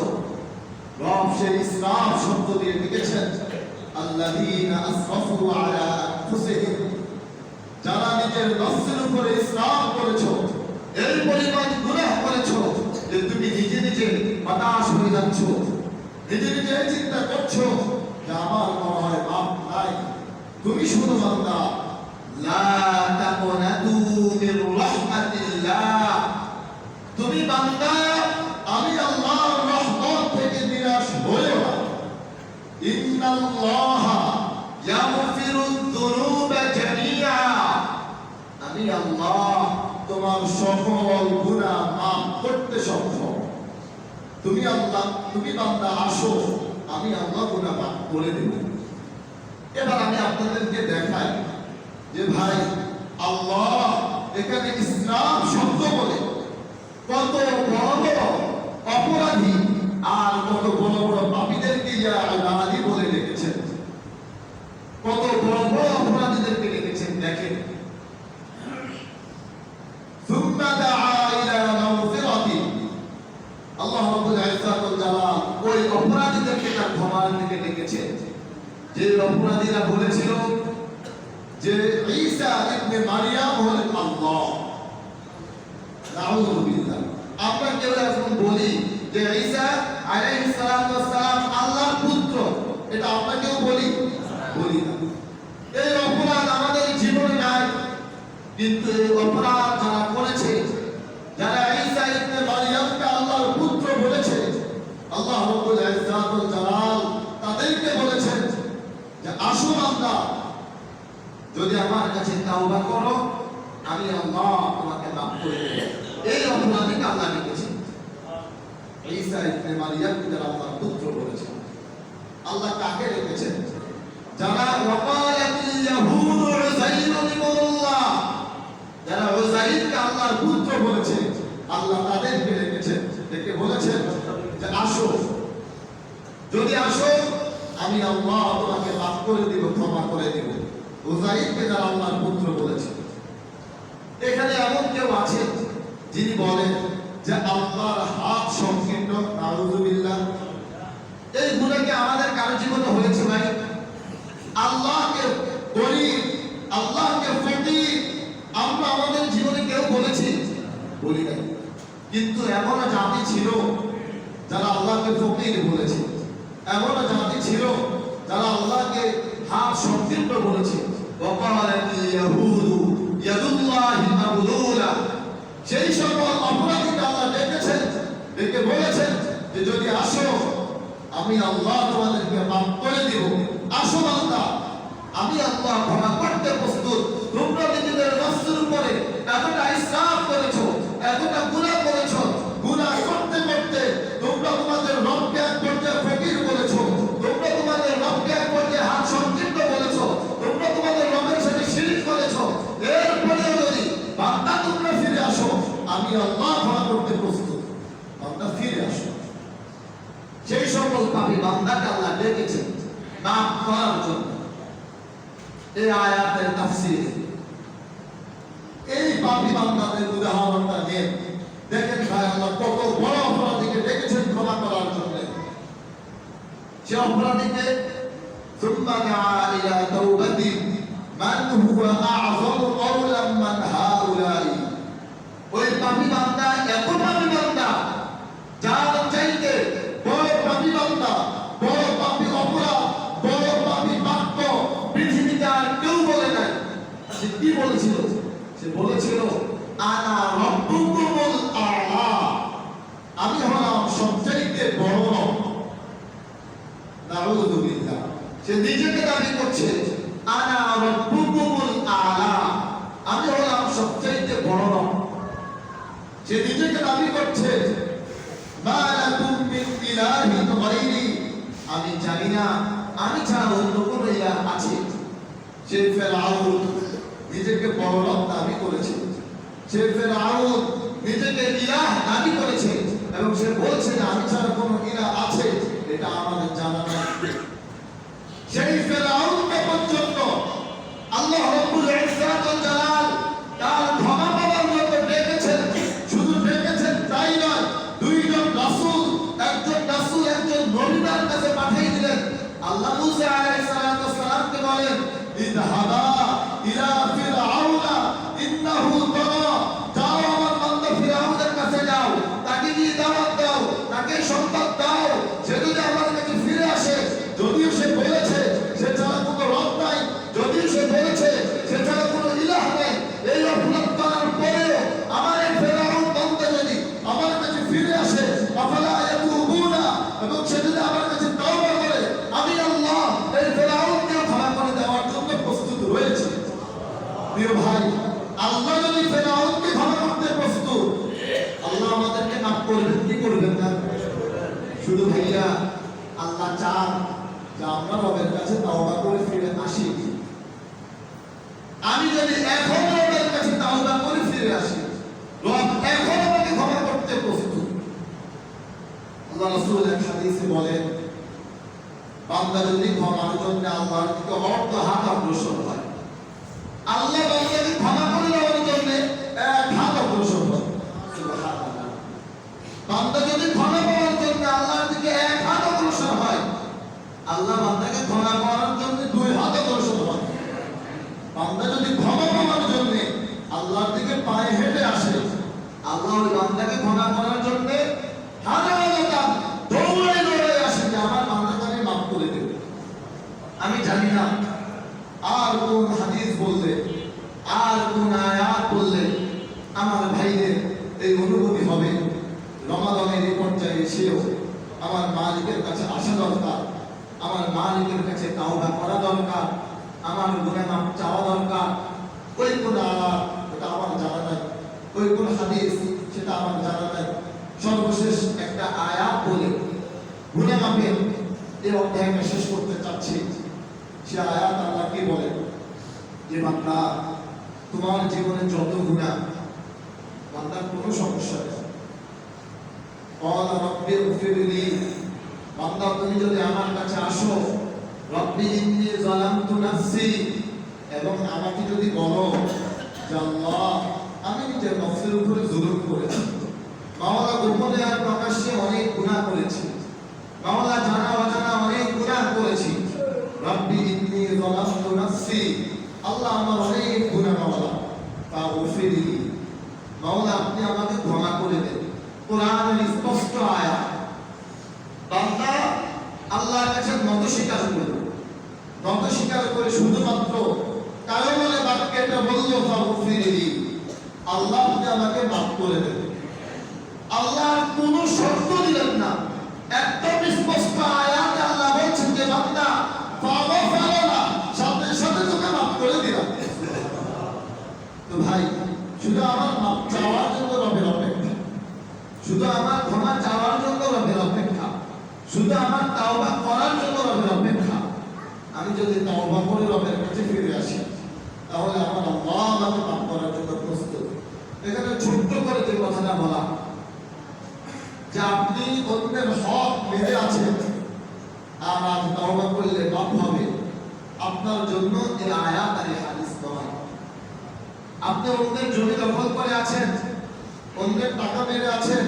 রব সেই ইসরাফ শব্দ দিয়ে লিখেছেন, আল্লাযীনা আসরাফু আলা আনফুসিহিম, যারা নিজের নফসের উপরে ইসরাফ করেছো, এই পরিমাণ গুনাহ করেছো, যে তুমি নিজে নিজে হতাশ হয়ে যাচ্ছ, নিজে নিজে চিন্তা করছো যে আমার মনে হয় মাপ নাই, তুমি শুনো বান্দা, লা তাকুনাতু মির রাহমাতিল্লাহ, তুমি বান্দা আমি আল্লাহর রহমত থেকে নিরাশ হয়ো না। ইন্নাল্লাহা ইয়াগফিরুদ যুনুবা জামিআ, আমি আল্লাহ তোমার সকল গুনাহ মাফ করতে সক্ষম। তুমি বান্দা আসো, আমি আল্লাহ গুনাহ মাফ করে দেব। এবার আমি আপনাদেরকে দেখাই যে ভাই আল্লাহ এখানে ইসলাম শব্দ বলে কত বড় বড় অপরাধী আর কত বড় বড় পাপীদেরকে ইয়া আলাদি বলে রেখেছেন, কত বড় বড় অপরাধীদেরকে রেখেছেন। দেখেন, সুম্মা দাআ ইলা মাগফিরাতি, আল্লাহ রাব্বুল ইজ্জত ওয়াল জালাল ওই অপরাধীদেরকে তার ক্ষমার দিকে ডেকেছেন, যে অপরাধীরা বলেছিল যে ঈসা ইবনে মারইয়াম হলেন আল্লাহ। নাউযু বিল্লাহ। আমরা কেউ এখন বলি যে ঈসা আলাইহিস সালাতু ওয়াস সালাম আল্লাহর পুত্র, এটা আমরা কেউ বলি না। এই অপরাধ আমাদের জীবনে নাই, কিন্তু এই অপরাধ যারা করেছে, যারা ঈসা ইবনে মারইয়ামকে আল্লাহর পুত্র বলেছে, আল্লাহ রাব্বুল ইজ্জত ওয়াল জালাল তাদেরকে বলেছেন যে আসো বান্দা, যদি আমার কাছে তাওবা করো আমি আল্লাহ তোমাকে মাফ করে দেব। এই অপরাধীকে আল্লাহ লিখেছেন ঈসা ইবনে মারইয়ামকে যারা আল্লাহর পুত্র বলেছেন। আল্লাহ কাকে রেখেছেন? যারা ওয়াকালাতিল ইয়াহুদু উযাইর ইবনুল্লাহ, যারা উযাইরকে আল্লাহর পুত্র বলেছে, আল্লাহ তাদেরকে রেখেছেন, ডেকে বলেছেন যে আসো, যদি আসো আমি আল্লাহ তোমাকে মাফ করে দিব, ক্ষমা করে দিব। উযাইরকে যারা আল্লাহর পুত্র বলেছে। এখানে এমন কেউ আছে যিনি বলেন যে আল্লাহর হাত সংকীর্ণ? নাউযু বিল্লাহ। এই গুনাহ কি আমাদের কারো জীবনে হয়েছে ভাই? আল্লাহকে গরীব, আল্লাহকে ফকির আমরা আমাদের জীবনে কেউ বলেছি? বলি নাই। কিন্তু এমন জাতি ছিল যারা আল্লাহকে ফকির বলেছে, এমন জাতি ছিল যারা আল্লাহকে হাত সংকীর্ণ বলেছে। ওয়াকালাতিল ইয়াহুদু ইয়াদুল্লাহি মাগলুলা, সেই সকল অপরাধীকে আল্লাহ ডেকেছেন, ডেকে বলেছেন যে যদি আসো আমি আল্লাহ তোমাদেরকে মাফ করে দেব। আসো বান্দা, আমি আল্লাহ ক্ষমা করতে প্রস্তুত। তোমরা নিজেদের নফসের উপরে এতটা ইসরাফ করেছো, এতটা গুনাহ করেছো, গুনাহ করতে করতে তোমরা তোমাদের রবকে এক পর্যায়ে ফকির বলেছো, তোমরা তোমাদের রবকে এক পর্যায়ে হাত সংকীর্ণ বলেছো, তোমরা তোমাদের রবের সাথে শিরক করেছো। এরপরে যদি বান্দা তোমরা ফিরে আসো আমি আল্লাহ ক্ষমা করতে প্রস্তুত। বান্দা ফিরে আসো। সেই সকল পাপী বান্দাকে আল্লাহ ডেকেছেন মাফ করার জন্য। এই আয়াতের তাফসীর এই পাপী বান্দাদের উদাহরণটা দেন। দেখেন ভাই আল্লাহ কত বড় অপরাধীকে ডেকেছেন ক্ষমা করার জন্য। সে অপরাধীকে সুম্মা দাআ ইলা তাওবাতি মান হুয়া আ'যামু কাওলাম মান হাউলাই, ওই পাপী বান্দা এত পাপী বান্দা যার চাইতে বড় পাপী বান্দা, বড় পাপী অপরাধ, বড় পাপী বাক্য পৃথিবীতে আর কেউ বলে নাই। সে কি বলেছিল? সে বলেছিল আনা রাব্বুকুমুল আ'লা, আমি হলাম সবচাইতে বড় রব। নাউযু বিল্লাহ। সে নিজেকে দাবি করছে আনা রাব্বুকুমুল আ'লা, আমি হলাম সবচাইতে বড় রব। সে নিজেকে দাবি করছে মা লাকুম মিন ইলাহিন গায়রি, আমি জানি না আমি ছাড়া অন্য কোন ইলাহ আছে। সে ফেরাউন নিজেকে বড় রব দাবি করেছে, সে ফেরাউন নিজেকে ইলাহ দাবি করেছে এবং সে বলছে যে আমি ছাড়া কোন ইলাহ আছে এটা আমাদের জানা নেই। সেই ফেরাউনকে পর্যন্ত আল্লাহ রাব্বুল ইজ্জত ওয়াল জালাল তার ক্ষমা পাওয়ার মতো ডেকেছেন। শুধু ডেকেছেন তাই নয়, দুইজন রাসূল, একজন রাসূল একজন নবীর কাছে পাঠিয়ে দিলেন। আল্লাহ মুসা আলাইহিস সালাতু ওয়াস সালামকে বলেন ইযহাবা ইলা ফিরআউনা ইন্নাহু তাগা, যাও আমার বান্দা ফিরআউনের কাছে যাও, তাকে গিয়ে শুধু ভাইয়া আল্লাহ চান যে আমরা রবের কাছে তাওবা করে ফিরে আসি। আমি যদি এখন রবের কাছে তাওবা করে ফিরে আসি, রব এখন আমাকে ক্ষমা করতে প্রস্তুত। আল্লাহ রাসূল এক হাদিসে বলেন, বান্দা যদি ক্ষমার জন্য আল্লাহর দিকে অর্ধ হাত অগ্রসর হয়, আল্লাহ বান্দাকে ক্ষমা করে দেওয়ার জন্য এক হাত অগ্রসর হয়। সুবহানাল্লাহ। বান্দা যদি ক্ষমা পাওয়ার জন্য আল্লাহর দিকে এক হাত অগ্রসর হয়, আল্লাহ বান্দাকে ক্ষমা করার জন্য দুই হাত অগ্রসর হয়। বান্দা যদি ক্ষমা পাওয়ার জন্য আল্লাহর দিকে পায়ে হেঁটে আসে, আল্লাহ ওই বান্দাকে ক্ষমা করার জন্য হাজার দৌড়ে দৌড়ে আসে যে আমার বান্দাকে মাফ করে দেবে। আমি জানি না আর কোন হাদিস বললে, আর কোন আয়াত বললে আমার ভাইদের এই অনুভূতি হবে। রমাদানের এই পর্যায়ে এসেও আমার মালিকের কাছে আসা দরকার, আমার মালিকের কাছে তাওবা করা দরকার, আমার গুনাহ মাফ চাওয়া দরকার। ওই কোন আয়াত এটা আমার জানা নাই, ওই কোন হাদিস সেটা আমার জানা নাই। সর্বশেষ একটা আয়াত বলে গুনাহ মাফের এই অধ্যায়টা শেষ করতে চাচ্ছি। সে আয়াত আল্লাহ কি বলে যে বান্দা তোমার জীবনে যত গুনাহ, বান্দার কোনো সমস্যা নেই, ক্বালা রাব্বি ইগফিরলি, বান্দা তুমি যদি আমার কাছে আসো, রাব্বি ইন্নী যালামতু নাফসি, এবং আমাকে যদি বলো যে আল্লাহ আমি নিজের নফসের উপরে জুলুম করেছি, মাওলা গোপনে আর প্রকাশ্যে অনেক গুনাহ করেছি, মাওলা জানা অজানা অনেক গুনাহ করেছি, রাব্বি ইন্নী যালামতু নাফসি, আল্লাহ আমার অনেক গুনাহ মাওলা, ফাগফিরলি, মাওলা আপনি আমাকে ক্ষমা করে দেন। কোরআনের স্পষ্ট আয়াত। বান্দা আল্লাহর কাছে নত স্বীকার করল, নত স্বীকার করে শুধুমাত্র কারো বলে বাক্যটা বলল ফাগফিরলি, আল্লাহ আপনি আমাকে মাফ করে দেন। আল্লাহ কোনো শর্ত দিলেন না, একদম স্পষ্ট আয়াতে আল্লাহ বলছেন যে বান্দা ফাগফারনা, সাথে সাথে তোকে মাফ করে দিলাম। তো ভাই শুধু আমার মাফ চাওয়ার জন্য রবের অপেক্ষা, শুধু আমার ক্ষমা চাওয়ার জন্য রবের অপেক্ষা, শুধু আমার তাওবা করার জন্য রবের অপেক্ষা। আমি যদি তাওবা করে রবের কাছে ফিরে আসি, তাহলে আমার আল্লাহ আমাকে মাফ করার জন্য প্রস্তুত। এখানে ছোট্ট করে যে কথাটা বলা যে আপনি অন্যের হক মেরে আছেন আর আজ তাওবা করলে মাফ হবে, আপনার জন্য এই আয়াত আর এই হাদিস নয়। আপনি অন্যের জমি দখল করে আছেন, অন্যের টাকা মেরে আছেন,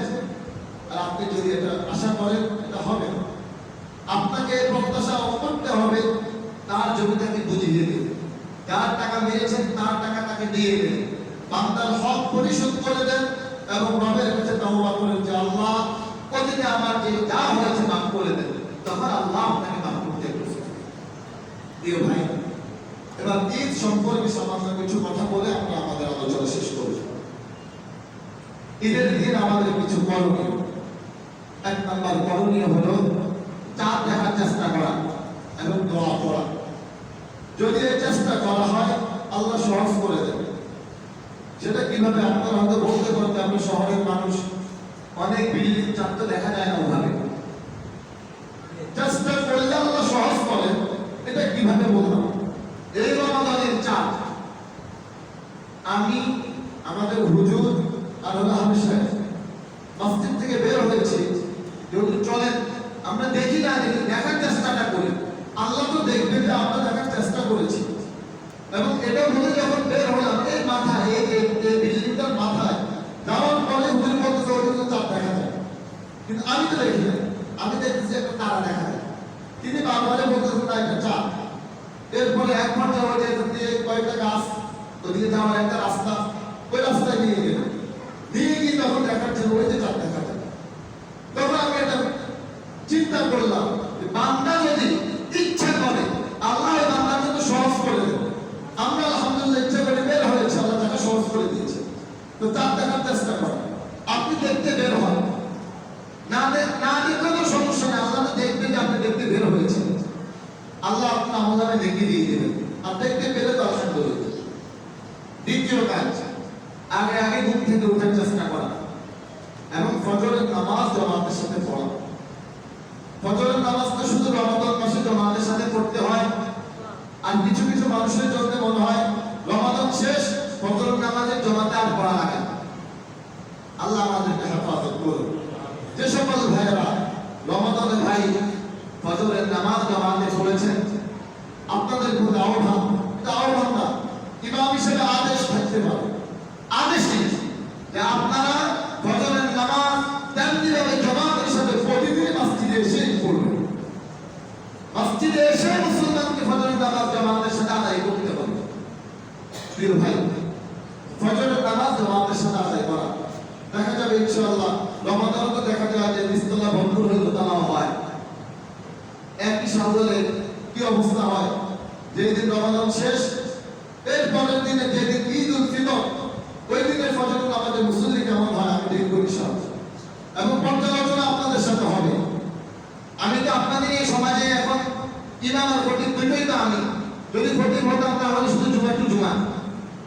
আর আপনি যদি এটা আশা করেন এটা হবে না। আপনাকে প্রত্যাশা করতে হবে তার জমিটাকে বুঝিয়ে দেবে, যার টাকা মেরেছেন তার টাকা তাকে দিয়ে দেন, বান্দার হক পরিশোধ করে দেন এবং রবের কাছে তাওবা করেন যে আল্লাহ প্রতিদিন আমার যে যা হয়েছে মাফ করে দেন। তখন আল্লাহ আপনাকে মাফ করতে প্রস্তুত। প্রিয় ভাই, এবার ঈদ সম্পর্কে সামান্য কিছু কথা বলে আমরা আমাদের আলোচনা শেষ করব। ঈদের দিন আমাদের কিছু করণীয়। এক নম্বর করণীয় হলো চাঁদ দেখার চেষ্টা করা এবং দোয়া করা। যদি এই চেষ্টা করা হয় আল্লাহ সহজ করে দেবে। সেটা কিভাবে? আপনারা হয়তো বলতে পারেন আপনি শহরের মানুষ, অনেক বিল্ডিং চাঁদ তো দেখা যায় না ওভাবে। চেষ্টা করলে আল্লাহ সহজ করেন, এটা কিভাবে বললাম? এই রমাদানের চাঁদ আমি আমাদের হুজুর আর হলো হাফেজ সাহেব মসজিদ থেকে বের হয়েছি, যেহেতু চলেন আমরা দেখি না দেখি দেখার চেষ্টাটা করি, আল্লাহ তো দেখবে যে আমরা দেখার চেষ্টা করেছি। এবং এটা বলে যখন বের হলাম এই মাথায় এই বিল্ডিংটার মাথায় যাওয়ার পরে হুজুর বলতে ওইদিকে চাঁদ দেখা যায়, কিন্তু আমি তো দেখি না, আমি দেখতেছি একটা তারা দেখা যায়। তিনি বারবারে বলতেছেন না একটা চাঁদ। এরপরে এক ঘন্টা হয়ে দিয়ে কয়েকটা গাছ, ওদিকে যাওয়ার একটা রাস্তা, ওই রাস্তায় নিয়ে গেল, নিয়ে গিয়ে তখন দেখাচ্ছেন ওই যে চাঁদ দেখা যায়। তখন আমি এটা চিন্তা করলাম বান্দা যদি ইচ্ছা করে আল্লাহ বান্দার জন্য সহজ করে দেবে। আমরা আলহামদুলিল্লাহ ইচ্ছা করে বের হয়েছে, আল্লাহ তাকে সহজ করে দিয়েছে। তো চাঁদ দেখার চেষ্টা করেন, আপনি দেখতে বের হন, না দেখলে তো সমস্যা নেই, আল্লাহ তো দেখবে যে আপনি দেখতে বের হয়েছেন, আল্লাহ আপনার আমদানে লিখে দিয়ে দেবেন। আর দেখতে পেলে তো আলহামদুলিল্লাহ। দ্বিতীয় কাজ, আগে আগে ঘুম থেকে ওঠার চেষ্টা করা এবং ফজরের নামাজ জামাতের সাথে পড়া। ফজরের নামাজ তো শুধু রমাদান মাসে জামাতের সাথে পড়তে হয়, আর কিছু কিছু মানুষের জন্য মনে হয় রমাদান শেষ ফজরের নামাজের জামাতে আর পড়া লাগে না। আল্লাহ আমাদেরকে হেফাজত করুন। যে সকল ভাইয়েরা রমাদানে ভাই ফজরের নামাজ জামাতে পড়েছেন, আপনাদের প্রতি আহ্বান, এটা আহ্বান না, ইমাম হিসেবে আদেশ থাকতে পারে, আদেশ নেই যে আপনারা ফজরের নামাজ তেমনিভাবে জামাতের সাথে প্রতিদিন মসজিদে এসেই পড়বেন। মসজিদে এসে মুসলমানকে ফজরের নামাজ জামাতের সাথে আদায় করতে হবে। প্রিয় ভাই, ফজরের নামাজ জামাতের সাথে আদায় করা দেখা যাবে ইনশাআল্লাহ। রমাদান তো দেখা যায় যে নিস্তলা বন্ধ হয়ে দোতলা হয়, একই সাহলে কি অবস্থা হয়, যেদিন রমাদান শেষ এর পরের দিনে যেদিন ঈদ উল ফিতর, ওই দিনের ফজরের নামাজে মুসল্লি কেমন হয় আমি দেখব ইনশাআল্লাহ, এবং পর্যালোচনা আপনাদের সাথে হবে। আমি তো আপনাদের এই সমাজে এখন ইমাম আর খতিব দুটোই তো আমি, যদি খতিব হতাম তাহলে শুধু জুমা টু জুমা,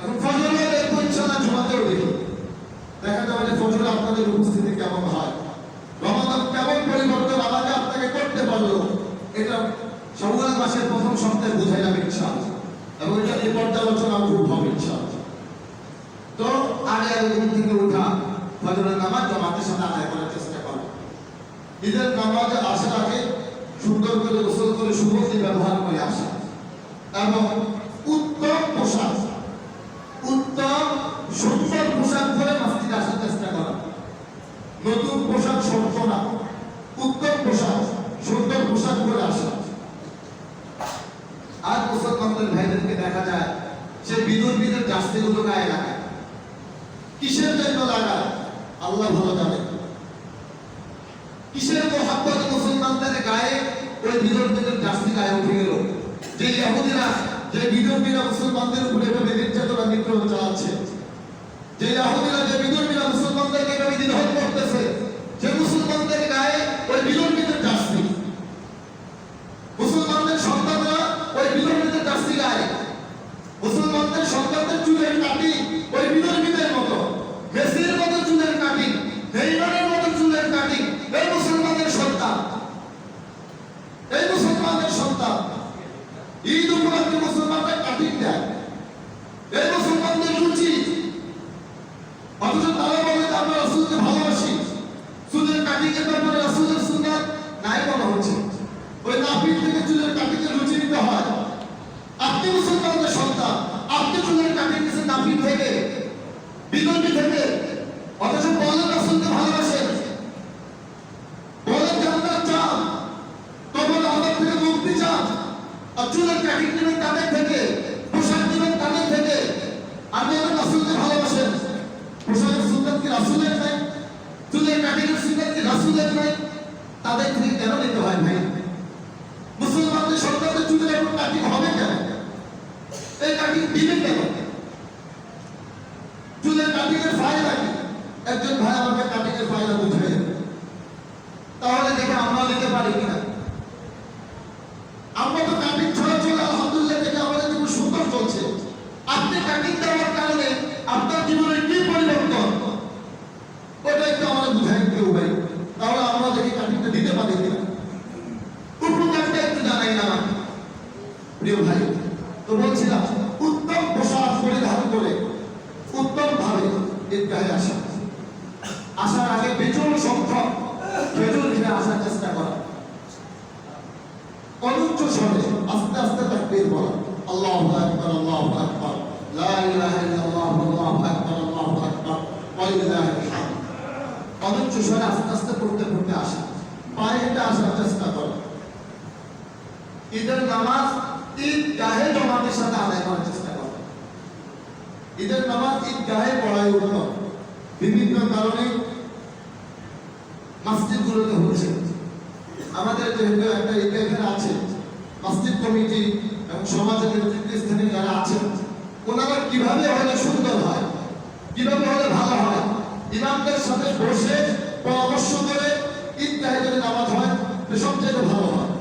এখন ফজরে দেখবো ইনশাআল্লাহ, জুমাতেও দেখি, দেখা যাবে যে ফজরে আপনাদের উপস্থিতি কেমন হয়, রমাদান কেমন পরিবর্তন আমাকে আপনাকে করতে পারলো, এটা শাওয়াল মাসের প্রথম সপ্তাহে বোঝা যাবে ইনশাআল্লাহ, এবং এটা এই পর্যালোচনা খুব হবে ইনশাআল্লাহ। তো আগে ঘুম থেকে উঠা ফজরের নামাজ জামাতের সাথে আদায় করার চেষ্টা করো। ঈদের নামাজে আসার আগে সুন্দর করে গোসল করে সুগন্ধি ব্যবহার করে আসা, এবং উত্তম পোশাক, উত্তম সুন্দর পোশাক পরে মসজিদে আসার চেষ্টা করা। নতুন পোশাক শর্ত না, উত্তম পোশাক সুন্দর পোশাক পরে আসা। আর মুসলমানদের ভাইদেরকে দেখা যায় সে বিদুর জাস্তিগুলো গায়ে লাগায়, কিসের জন্য লাগায় আল্লাহ ভালো জানে, কিসের মোহাব্বত মুসলমানদের গায়ে ওই বিদুর জাস্তি গায়ে উঠে গেল। যে ইহুদিরা, যে বিদুর মুসলমানদের উপরে এভাবে নির্যাতন নিগ্রহ চালাচ্ছে, যে ইহুদিরা, যে বিদুর মুসলমানদেরকে এভাবে নিধন করতেছে, যে মুসলমানদের গায়ে ওই বিদুর জাস্তি, মুসলমানদের সন্তানরা ওই বিদুর জাস্তি গায়ে, মুসলমানদের সন্তানদের চুলের কাটি ওই বিদুর মতো, মেসির মতো চুলের কাটি, নেইমারের মতো চুলের কাটি, এই মুসলমানদের সন্তান, এই মুসলমানদের সন্তান। ঈদ উপলক্ষে মুসলমানরা কাটিং দেয়, এই মুসলমানদের রুচি, অথচ তারা বলে যে আমরা রাসূলকে ভালোবাসি, চুলের কাটিং এর ব্যাপারে রাসূলের সুন্নাত নাই বলা হচ্ছে, ওই নাপিত থেকে চুলের কাটিং এর রুচি নিতে হয়। আপনি মুসলমানদের সন্তান, আপনি চুলের কাটিং নিয়েছেন নাপিত থেকে, বিদর্ভী থেকে, অথচ বলেন রাসূলকে ভালোবাসেন, বলেন জান্নাত চান, তখন আমাদের থেকে মুক্তি চান, আর চুলের কাটিং নেবেন তাদের থেকে, পোশাক নেবেন তাদের থেকে। আপনি আমার রাসূলকে ভালোবাসেন, পোশাকের সুন্নাত কি রাসূলের নাই? চুলের কাটিং এর সুন্নাত কি রাসূলের নাই? তাদের থেকে কেন নিতে হয় ভাই? মুসলমানদের সন্তানদের চুলের এখন কাটিং হবে কেন? এই কাটিং দিবেন কেন? চুলের কাটিং এর ফায়দা কি? একজন ভাই আমাকে কাটিং এর ফায়দা বুঝাই দেবে, তাহলে দেখে আমরা নিতে পারি কিনা। আমরা তো কাটিং ছড়া চলে আলহামদুলিল্লাহ দেখে আমাদের জীবন সুন্দর চলছে। আপনি কাটিং দেওয়ার কারণে আপনার জীবনের কি পরিবর্তন, ওটা একটু আমাদের বুঝাই দিতে ভাই, তাহলে আমরা দেখি কাটিংটা দিতে পারি কিনা, উপকারটা একটু জানাই না। প্রিয় ভাই, তো বলছিলাম উত্তম পোশাক পরিধান করে উত্তম ভাবে ঈদগাহে আসা, আসার আগে বিপুল সংখ্যক খেজুর খেয়ে আসার চেষ্টা করা, অনুচ্চ স্বরে আস্তে আস্তে তাকবীর বলা, আল্লাহু আকবার, আল্লাহু আকবার, লা ইলাহা ইল্লাল্লাহ, আল্লাহু আকবার, আল্লাহু আকবার, ওয়া লিল্লাহিল হামদ। অনুচ্চ স্বরে আস্তে আস্তে পড়তে পড়তে আসা, পায়ে হেঁটে আসার চেষ্টা করা। ঈদের নামাজ ঈদগাহে জামাতের সাথে আদায় করার চেষ্টা করা। ঈদের নামাজ ঈদগাহে পড়াই উত্তম। বিভিন্ন কারণে মসজিদগুলোতে হচ্ছে, আমাদের যেহেতু একটা ঈদগাহ এখানে আছে, মসজিদ কমিটি এবং সমাজের নেতৃত্বস্থানীয় যারা আছেন, ওনারা কিভাবে হলে সুন্দর হয়, কিভাবে হলে ভালো হয়, ইমামদের সাথে বসে পরামর্শ করে ঈদগাহে যদি নামাজ হয় সবচেয়ে ভালো হয়।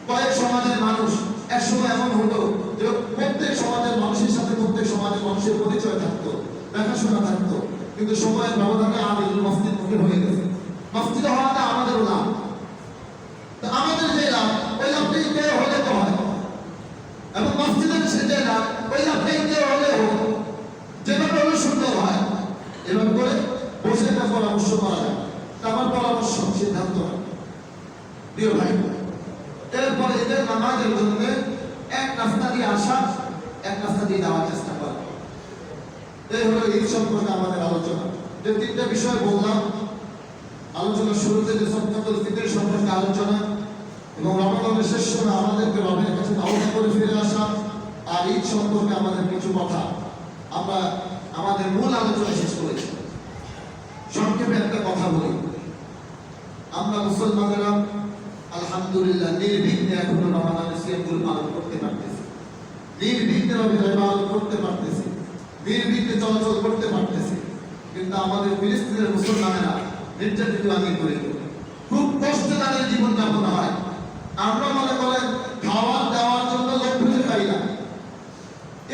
কয়েক সমাজের মানুষ, একসময় এমন হতো যে প্রত্যেক সমাজের মানুষের সাথে প্রত্যেক সমাজের মানুষের পরিচয় থাকতো, দেখাশোনা থাকতো, কিন্তু সময়ের ব্যবধানে আমিরুল মসজিদ মুখে হয়ে গেছে। মসজিদে হওয়াটা আমাদেরও লাভ। আমাদের মসজিদের সেজে না ওই আপনি হলেও যেভাবে হলে সুন্দর হয় এভাবে করে বসে একটা পরামর্শ করা যায়। আমার পরামর্শ সিদ্ধান্ত প্রিয় ভাই, এরপর এদের নামাজের জন্য এক রাস্তা দিয়ে আসা, এক রাস্তা দিয়ে যাওয়ার চেষ্টা করা। এই হলো ঈদ সম্পর্কে আমাদের আলোচনা। যে তিনটা বিষয় বললাম, আলোচনা শুরুতে যে সদকাতুল ফিতর সম্পর্কে আলোচনা, এবং রমজানের শেষ সময় আমাদেরকে রবের কাছে তাওবা করে ফিরে আসা, আর ঈদ সম্পর্কে আমাদের কিছু কথা আমরা আমাদের মূল আলোচনা শেষ করেছি। সংক্ষেপে একটা কথা বলি, আমরা মুসলমানেরা আলহামদুলিল্লাহ নির্বিঘ্নে এখনো রমাদানের সিয়ামগুলো পালন করতে পারতেছি, নির্বিঘ্নে রবের ইবাদত করতে পারতেছি, নির্বিঘ্নে চলাচল করতে পারতেছি। কিন্তু আমাদের ফিলিস্তিনের মুসলমানেরা নির্যাতিত আগে করে খুব কষ্ট তাদের জীবন যাপন হয়। আমরা মনে করেন খাওয়ার দেওয়ার জন্য লোক খুঁজে পাই না,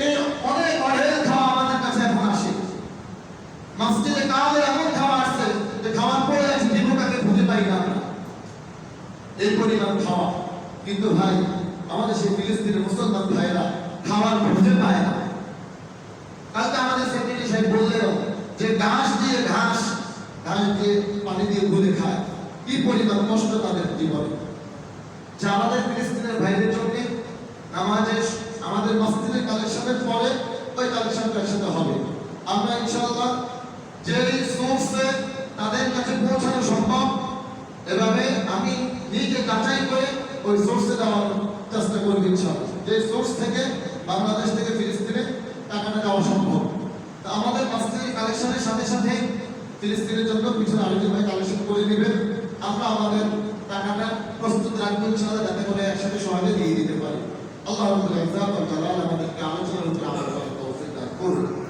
এই অনেক অঢেল খাওয়া আমাদের কাছে এখন আসে। মসজিদে কালে এমন খাওয়া আসছে যে খাওয়ার পরে আছে জীবনটাকে খুঁজে পাই না আমরা, এই পরিমাণ খাওয়া। কিন্তু ভাই আমাদের সেই ফিলিস্তিনের মুসলমান ভাইয়েরা খাওয়ার খুঁজে পায় না। কালকে আমাদের সেক্রেটারি সাহেব বললেন যে ঘাস দিয়ে পানি দিয়ে গুলে খায়, কি পরিমাণ কষ্ট তাদের জীবনে। যা আমাদের ফিলিস্তিনের ভাইদের জন্য আমাদের মসজিদের কালেকশনের পরে ওই কালেকশনটা একসাথে হবে। আমরা ইনশাআল্লাহ যে সোর্সে তাদের কাছে পৌঁছানো সম্ভব, এভাবে আমি নিজে যাচাই করে ওই সোর্সে দেওয়ার চেষ্টা করব ইনশাআল্লাহ। যে সোর্স থেকে বাংলাদেশ থেকে ফিলিস্তিনে টাকাটা দেওয়া সম্ভব। তা আমাদের মসজিদের কালেকশনের সাথে সাথে ফিলিস্তিনের জন্য পিছনে আরেকজন ভাই কালেকশন করে নেবেন। আমরা আমাদের টাকাটা প্রস্তুত রাখবো ইনশাআল্লাহ, যাতে করে একসাথে সহজে দিয়ে দিতে পারি। আল্লাহ রাব্বুল ইজ্জাত ওয়াল জালাল আমাদেরকে আলোচনা